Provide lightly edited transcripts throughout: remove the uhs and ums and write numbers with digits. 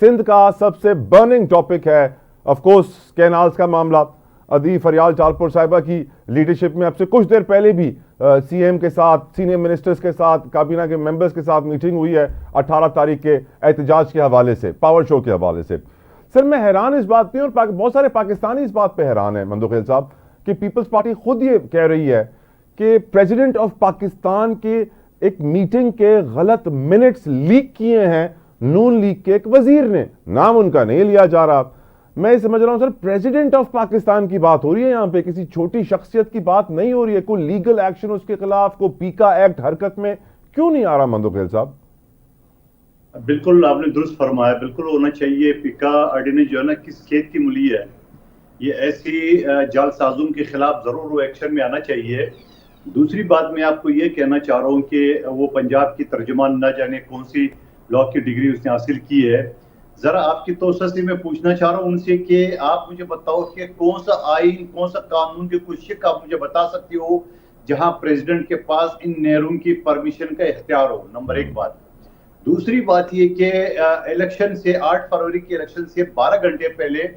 सिंध का सबसे burning topic है ऑफ कोर्स कैनाल्स का मामला। अदी फरियाल चालपुर साहिबा की लीडरशिप में अब से कुछ देर पहले भी सीएम के साथ, सीनियर मिनिस्टर्स के साथ, काबीना के मेंबर्स के साथ मीटिंग हुई है 18 तारीख के एहतजाज के हवाले से, पावर शो के हवाले से। सर मैं हैरान इस बात पे, और बहुत सारे पाकिस्तानी इस बात पे हैरान है मंदोखेल साहब, कि पीपल्स पार्टी खुद ये कह रही है कि प्रेसिडेंट ऑफ पाकिस्तान के एक मीटिंग के गलत मिनट्स लीक किए हैं नून लीग के एक वजीर ने, नाम उनका नहीं लिया जा रहा। मैं ये समझ रहा हूं सर, प्रेसिडेंट ऑफ पाकिस्तान की बात हो रही है यहां पे, किसी छोटी शख्सियत की बात नहीं हो रही है। कोई लीगल एक्शन उसके खिलाफ, कोई पीका एक्ट हरकत में क्यों नहीं आ रहा मंदोखेल साहब? बिल्कुल आपने दुरुस्त फरमाया, बिल्कुल होना चाहिए। पीका ऑर्डिनेंस जो है ना, किस खेत की मूली है, ये ऐसी जालसाजों के खिलाफ जरूर वो एक्शन में आना चाहिए। दूसरी बात मैं आपको ये कहना चाह रहा हूँ कि वो पंजाब की तर्जुमान ना जाने कौन सी लॉ की डिग्री उसने हासिल की है। जरा आपकी तौसत से मैं पूछना चाह रहा हूँ उनसे कि आप मुझे बताओ कि कौन सा आइन, कौन सा कानून के कुछ शिक आप मुझे बता सकते हो जहां प्रेसिडेंट के पास इन नहरों की परमिशन का इख्तियार हो। नंबर एक बात। दूसरी बात ये कि इलेक्शन से 8 फरवरी के इलेक्शन से 12 घंटे पहले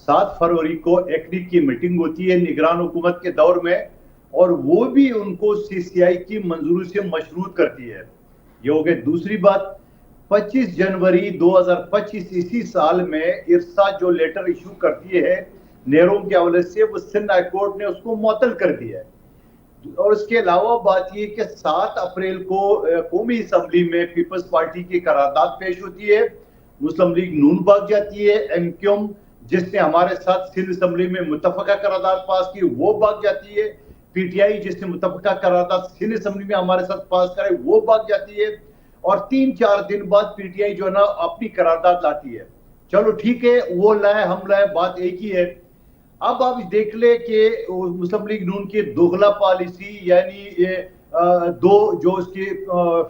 7 फरवरी को एक्निक की मीटिंग होती है निगरान हुकूमत के दौर में, और वो भी उनको सीसीआई की मंजूरी से मशरूत करती है। ये हो गई दूसरी बात। 25 जनवरी 2025 इसी साल में इरसा जो लेटर इशू करती है नहरों के हवाले से, वो सिंध हाई कोर्ट ने उसको मुअत्तल कर दिया है। और इसके अलावा बात यह कि 7 अप्रैल को कौमी असम्बली में पीपल्स पार्टी की करारदाद पेश होती है। मुस्लिम लीग नून भाग जाती है। एमक्यूएम जिसने हमारे साथ सिंध असम्बली में मुतफका करारदाद पास की वो भाग जाती है। पीटीआई जिसने मुतफका करारदाद सिंध असम्बली में हमारे साथ पास करे वो भाग जाती है। और 3-4 दिन बाद पीटीआई जो है ना अपनी करारदाद लाती है। चलो ठीक है, वो लाए हम लाए, बात एक ही है। अब आप देख ले कि मुस्लिम लीग नून की दोगला पॉलिसी, यानी ये दो जो उसकी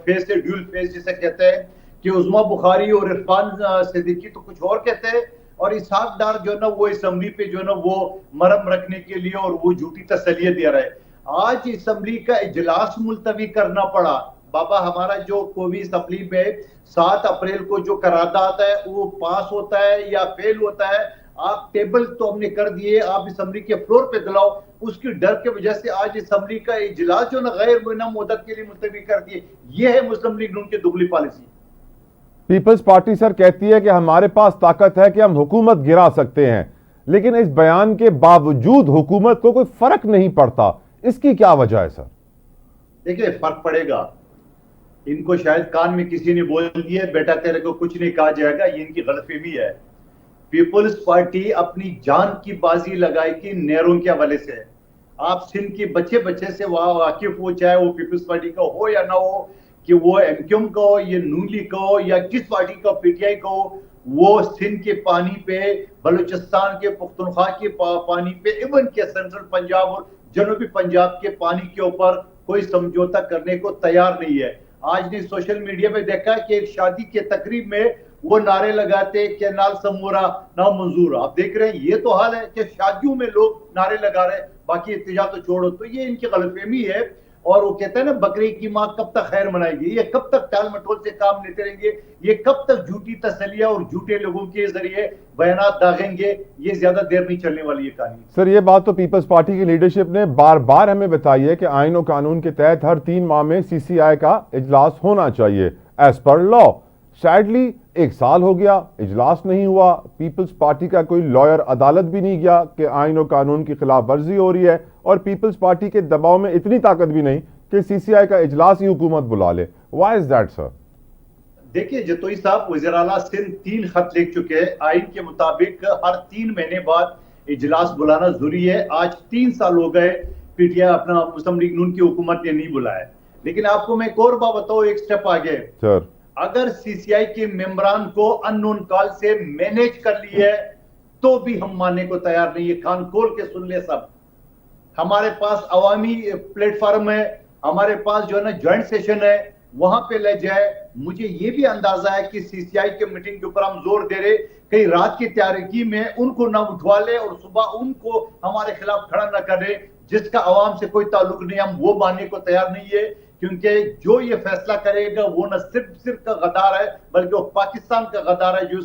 फेस है, ड्यूल फेस जिसे कहते हैं, कि उस्मा बुखारी और इरफान सिद्दीकी तो कुछ और कहते हैं, और इसहाक डार जो है ना वो असम्बली पे जो है ना वो मरम रखने के लिए और वो झूठी तसलियत दे रहा है। आज असम्बली का इजलास मुलतवी करना पड़ा। बाबा हमारा जो कौमी असम्बली में 7 अप्रैल को जो करारदाद है वो पास होता है या फेल होता है, आप टेबल तो हमने कर दिए, आप असम्बली के फ्लोर पे दिलाओ। उसकी डर के वजह से आज असम्बली का इजलास जो ना गैर मुय्यन मुद्दत के लिए मुलतवी कर दिए। ये है मुस्लिम लीग नून की दुगली पॉलिसी। पीपल्स पार्टी सर कहती है कि हमारे पास ताकत है कि हम हुकूमत गिरा सकते हैं, लेकिन इस बयान के बावजूद हुकूमत को कोई फर्क नहीं पड़ता। इसकी क्या वजह है सर? देखिए फर्क पड़ेगा। इनको शायद कान में किसी ने बोल दिया, बेटा तेरे को कुछ नहीं कहा जाएगा, ये इनकी गलतफहमी है। पीपल्स पार्टी अपनी जान की बाजी लगाएगी नहरों के हवाले से। आप सिंध के बच्चे बच्चे से वहां वाकिफ हो, चाहे वो पीपल्स पार्टी का हो या ना हो, कि वो एमक्यूएम का हो, ये नून लीग का हो, या किस पार्टी का, पीटीआई का हो, वो सिंध के पानी पे, बलूचिस्तान के पुख्तनख्वा के पानी पे, इवन के सेंट्रल पंजाब और जनूबी पंजाब के पानी के ऊपर कोई समझौता करने को तैयार नहीं है। आज ने सोशल मीडिया में देखा कि एक शादी के तकरीब में वो नारे लगाते कि नाल समूरा ना मंजूर। आप देख रहे हैं ये तो हाल है कि शादियों में लोग नारे लगा रहे हैं, बाकी इत्तेजा तो छोड़ो। तो ये इनकी गलतफहमी है। और वो कहते हैं ना, बकरी की माँ कब तक खैर मनाएगी। ये कब तक टाल मटोल से काम लेते रहेंगे, ये कब तक झूठी तसलिया और झूठे लोगों के जरिए बयानात दागेंगे। ये ज्यादा देर नहीं चलने वाली है कहानी। सर ये बात तो पीपल्स पार्टी की लीडरशिप ने बार बार हमें बताई है कि आइन और कानून के तहत हर 3 माह में सीसीआई का इजलास होना चाहिए एज पर लॉ। सैडली 1 साल हो गया, इजलास नहीं हुआ। पीपल्स पार्टी का कोई लॉयर अदालत भी नहीं गया कि आइन और कानून की खिलाफ वर्जी हो रही है, और पीपल्स पार्टी के दबाव में इतनी ताकत भी नहीं कि सीसीआई का इजलास ही हुकूमत बुला ले। Why is that sir? देखिए जतोई साहब, वज़ीर आला सिंध 3 खत लिख चुके हैं। आइन के मुताबिक हर 3 महीने बाद इजलास बुलाना जरूरी है। आज 3 साल हो गए पीटीआई अपना मुस्लिम लीग नून की हुकूमत ने नहीं बुलाया। लेकिन आपको मैं एक और बात बताऊं, एक स्टेप आगे सर, अगर सीसीआई के मेंबरान को अननोन कॉल से मैनेज कर ली है तो भी हम मानने को तैयार नहीं है। कान खोल के सुन ले सब। हमारे पास अवामी प्लेटफॉर्म है, हमारे पास जो है ना ज्वाइंट सेशन है, वहां पे ले जाए। मुझे ये भी अंदाजा है कि सीसीआई के मीटिंग के ऊपर हम जोर दे रहे, कहीं रात की तैयारी में उनको ना उठवा ले और सुबह उनको हमारे खिलाफ खड़ा ना करे, जिसका अवाम से कोई ताल्लुक नहीं। हम वो मानने को तैयार नहीं है, क्योंकि जो ये फैसला करेगा वो न सिर्फ का गद्दार है, बल्कि वो पाकिस्तान का गद्दार है जो